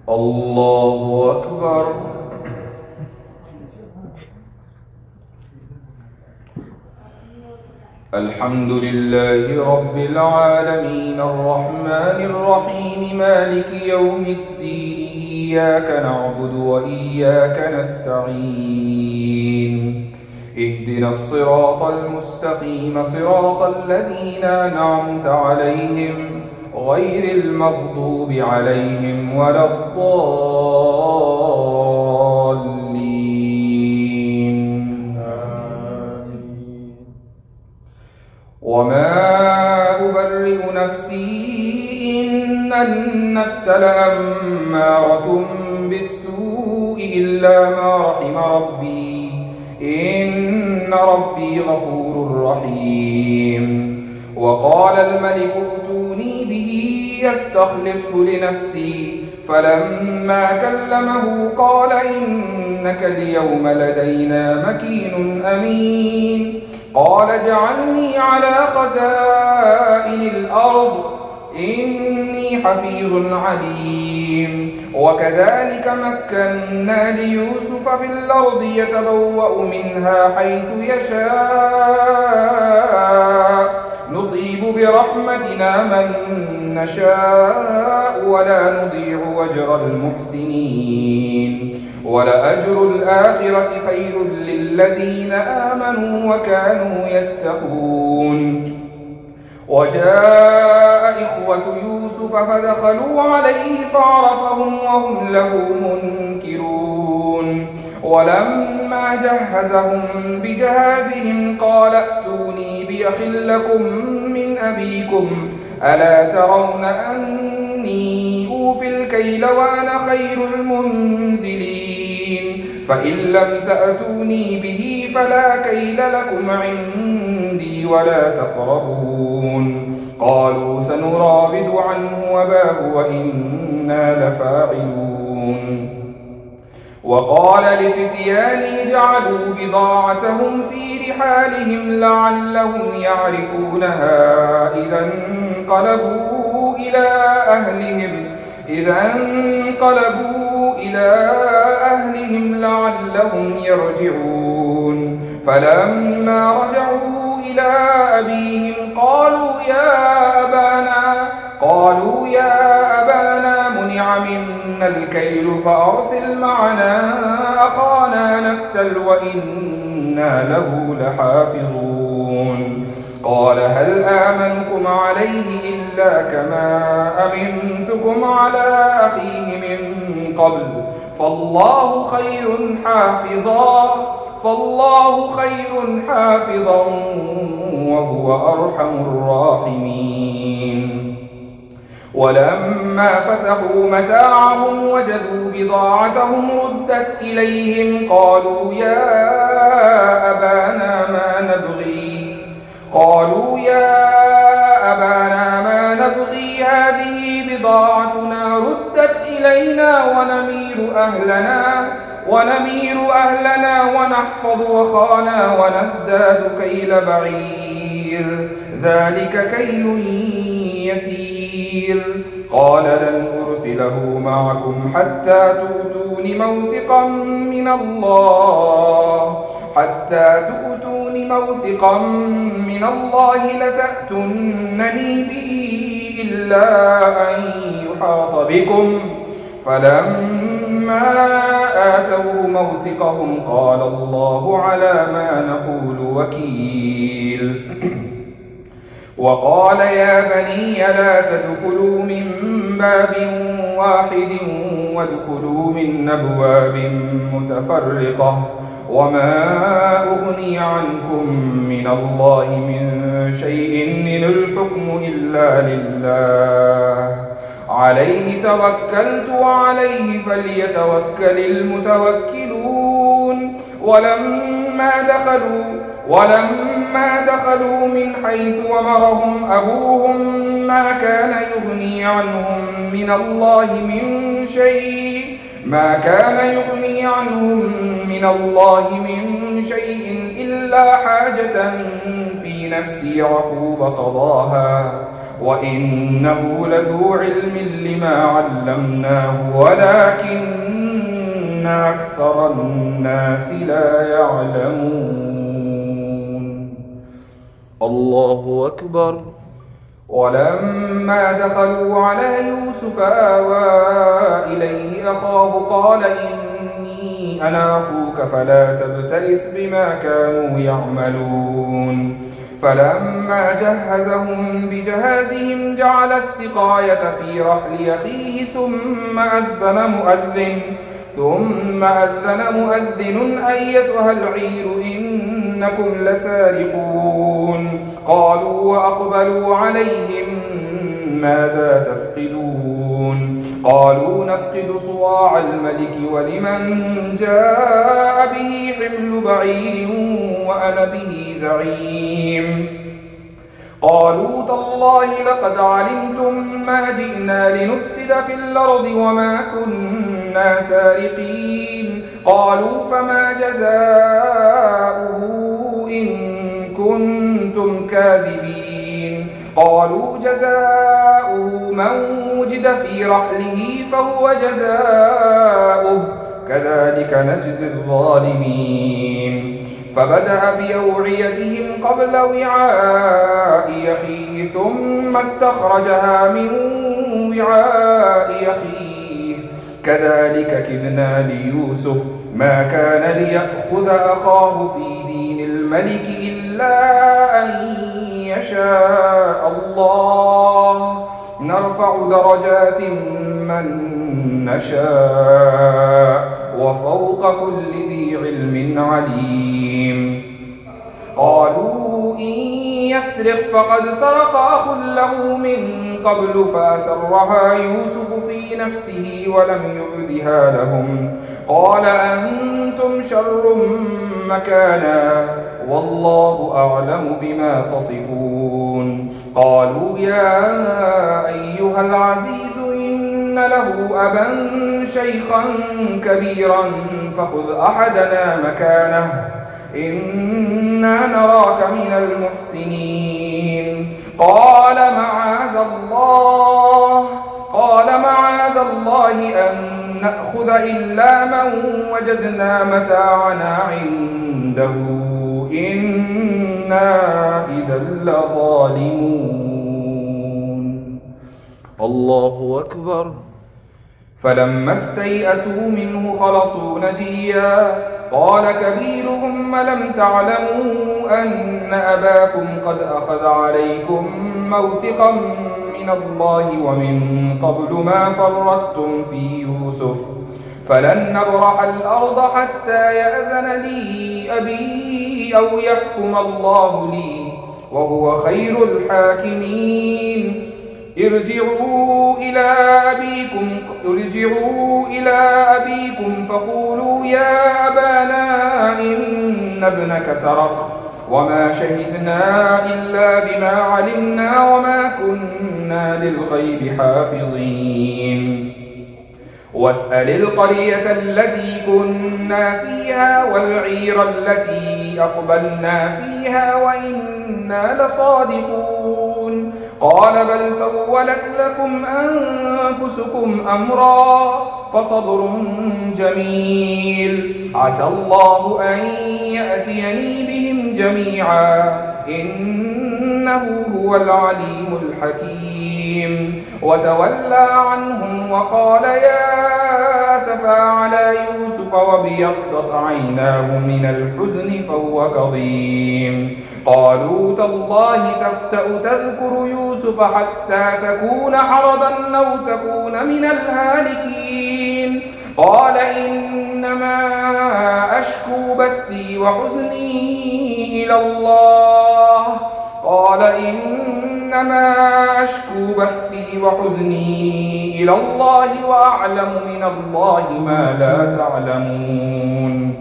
الله أكبر. الحمد لله رب العالمين الرحمن الرحيم مالك يوم الدين إياك نعبد وإياك نستعين اهدنا الصراط المستقيم صراط الذين أنعمت عليهم غير المغضوب عليهم ولا الضالين. وما أبرئ نفسي إن النفس لأمارة بالسوء إلا ما رحم ربي إن ربي غفور رحيم. وقال الملك ائتوني به يستخلصه لنفسي فلما كلمه قال إنك اليوم لدينا مكين أمين. قال اجعلني على خزائن الأرض إني حفيظ عليم. وكذلك مكنا ليوسف في الأرض يتبوأ منها حيث يشاء نصيب برحمتنا من نشاء ولا نضيع أجر المحسنين. ولأجر الآخرة خير للذين آمنوا وكانوا يتقون. وجاء إخوة يوسف فدخلوا عليه فعرفهم وهم له منكرون. ولما جهزهم بجهازهم قال ائتوني بأخ لكم من أبيكم ألا ترون أني أوفي الكيل وأنا خير المنزلين. فإن لم تأتوني به فلا كيل لكم عندي ولا تقربون. قالوا سنراود عنه وباه وإنا لفاعلون. وقال لفتيانه جعلوا بضاعتهم في رحالهم لعلهم يعرفونها إذا انقلبوا إلى أهلهم لعلهم يرجعون. فلما رجعوا إلى أبيهم قالوا يا أبانا منع منا الكيل فأرسل معنا أخانا نكتل وإنا له لحافظون. قال هل آمنكم عليه إلا كما أمنتكم على أخيه من قبل فالله خير حافظا وهو أرحم الراحمين. ولما فتحوا متاعهم وجدوا بضاعتهم ردت إليهم قالوا يا أبانا ما نبغي هذه بضاعتنا ردت إلينا ونمير أهلنا ونحفظ أخانا ونزداد كيل بعير ذلك كيل يسير. قال لن أرسله معكم حتى تؤتون موثقا من الله لتأتونني به إلا أن يحاط بكم. فلما آتوه موثقهم قال الله على ما نقول وكيل. وقال يا بني لا تدخلوا من باب واحد وادخلوا من أبواب متفرقة وما أغني عنكم من الله من شيء إن الحكم إلا لله عليه توكلت وعليه فليتوكل المتوكلون. ولما دخلوا من حيث أمرهم أبوهم ما كان يغني عنهم من الله من شيء إلا حاجة في نفس يعقوب قضاها وإنه لذو علم لما علمناه ولكن أكثر الناس لا يعلمون. الله أكبر. ولما دخلوا على يوسف آوى إليه أخاه قال إني أنا أخوك فلا تبتئس بما كانوا يعملون. فلما جهزهم بجهازهم جعل السقاية في رحل أخيه ثم أذن مؤذن أيتها العير إنكم لسارقون. قالوا وأقبلوا عليهم ماذا تفقدون؟ قالوا نفقد صواع الملك ولمن جاء به حمل بعير وأنا به زعيم. قالوا تالله لقد علمتم ما جئنا لنفسد في الأرض وما كنا سارقين. قالوا فما جزاؤه إن كنتم كاذبين؟ قالوا جزاؤه من وجد في رحله فهو جزاؤه كذلك نجزي الظالمين. فبدأ بأوعيتهم قبل وعاء أخيه ثم استخرجها من وعاء أخيه كذلك كدنا ليوسف ما كان ليأخذ أخاه في دين الملك إلا أن يشاء الله نرفع درجات من نشاء وفوق كل ذي علم عليم. قالوا إن يسرق فقد سرق أخ له من قبل فأسرها يوسف في نفسه ولم يبدها لهم. قال أنتم شر مكانا والله أعلم بما تصفون. قالوا يا أيها العزيز إن له أبا شيخا كبيرا فخذ أحدنا مكانه إنا نراك من المحسنين. قال معاذ الله أن نأخذ إلا من وجدنا متاعنا عنده إنا إذا لظالمون. الله أكبر. فلما استيئسوا منه خلصوا نجيا. قال كبيرهم ألم تعلموا أن أباكم قد أخذ عليكم موثقا من الله ومن قبل ما فرطتم في يوسف فلن نبرح الأرض حتى يأذن لي أبي أو يحكم الله لي وهو خير الحاكمين. ارجعوا إلى أبيكم فقولوا يا أبانا إن ابنك سرق وما شهدنا إلا بما علمنا وما كنا للغيب حافظين. واسأل القرية التي كنا فيها والعير التي أقبلنا فيها وإنا لصادقون. قال بل سولت لكم أنفسكم أمرا فصبر جميل عسى الله أن يأتيني بهم جميعا إنه هو العليم الحكيم. وتولى عنهم وقال يا أسفا على يوسف وابيضت عيناه من الحزن فهو كظيم. قالوا تالله تفتأ تذكر يوسف حتى تكون حرضا أو تكون من الهالكين. قال إنما أشكو بثي وحزني إلى الله وأعلم من الله ما لا تعلمون.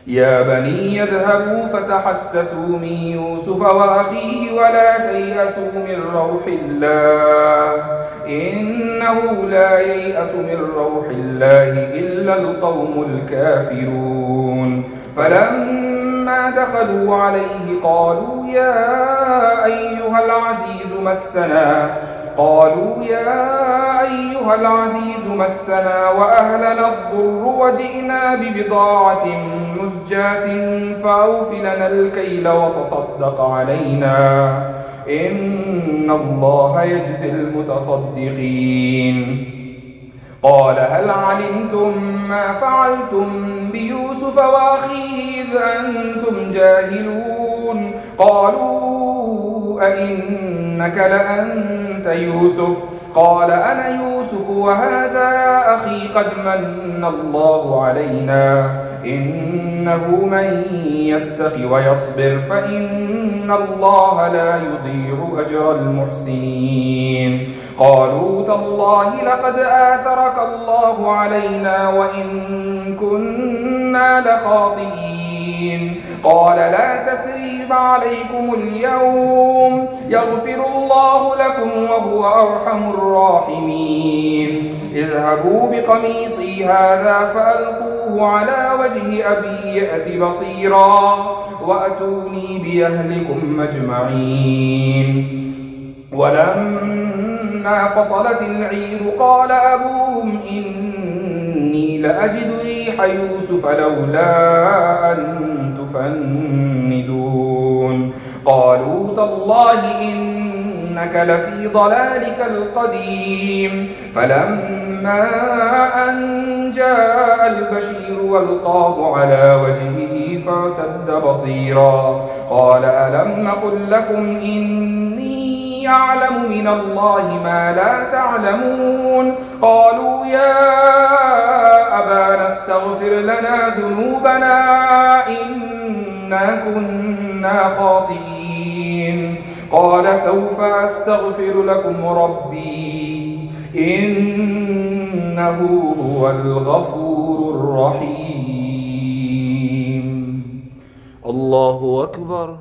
يا بني اذهبوا فتحسسوا من يوسف وأخيه ولا تيأسوا من روح الله إنه لا ييأس من روح الله إلا القوم الكافرون. فلما دخلوا عليه قالوا يا أيها العزيز مسنا قالوا يا أيها العزيز مسنا وأهلنا الضر وجئنا ببضاعة مزجاة فأوف لنا الكيل وتصدق علينا إن الله يجزي المتصدقين. قال هل علمتم ما فعلتم بيوسف وأخيه إذ أنتم جاهلون؟ قالوا أئنك لأنت يوسف؟ قال أنا يوسف وهذا أخي قد من الله علينا إنه من يتق ويصبر فإن الله لا يضيع أجر المحسنين. قالوا تالله لقد آثرك الله علينا وإن كنا لخاطئين. قال لا تثريب عليكم اليوم يغفر الله لكم وهو أرحم الراحمين. اذهبوا بقميصي هذا فألقوه على وجه أبي يأت بصيرا وأتوني بأهلكم أجمعين. ولما فصلت العير قال أبوهم إني لأجد ريح يوسف لولا أن تفندون. قالوا تالله إنك لفي ضلالك القديم. فلما أن جاء البشير والقاه على وجهه فارتد بصيرا قال ألم نقل لكم إني أعلم من الله ما لا تعلمون؟ قالوا يا أبانا استغفر لنا ذنوبنا إنا كنا خاطئين. قال سوف أستغفر لكم ربي إنه هو الغفور الرحيم. الله أكبر.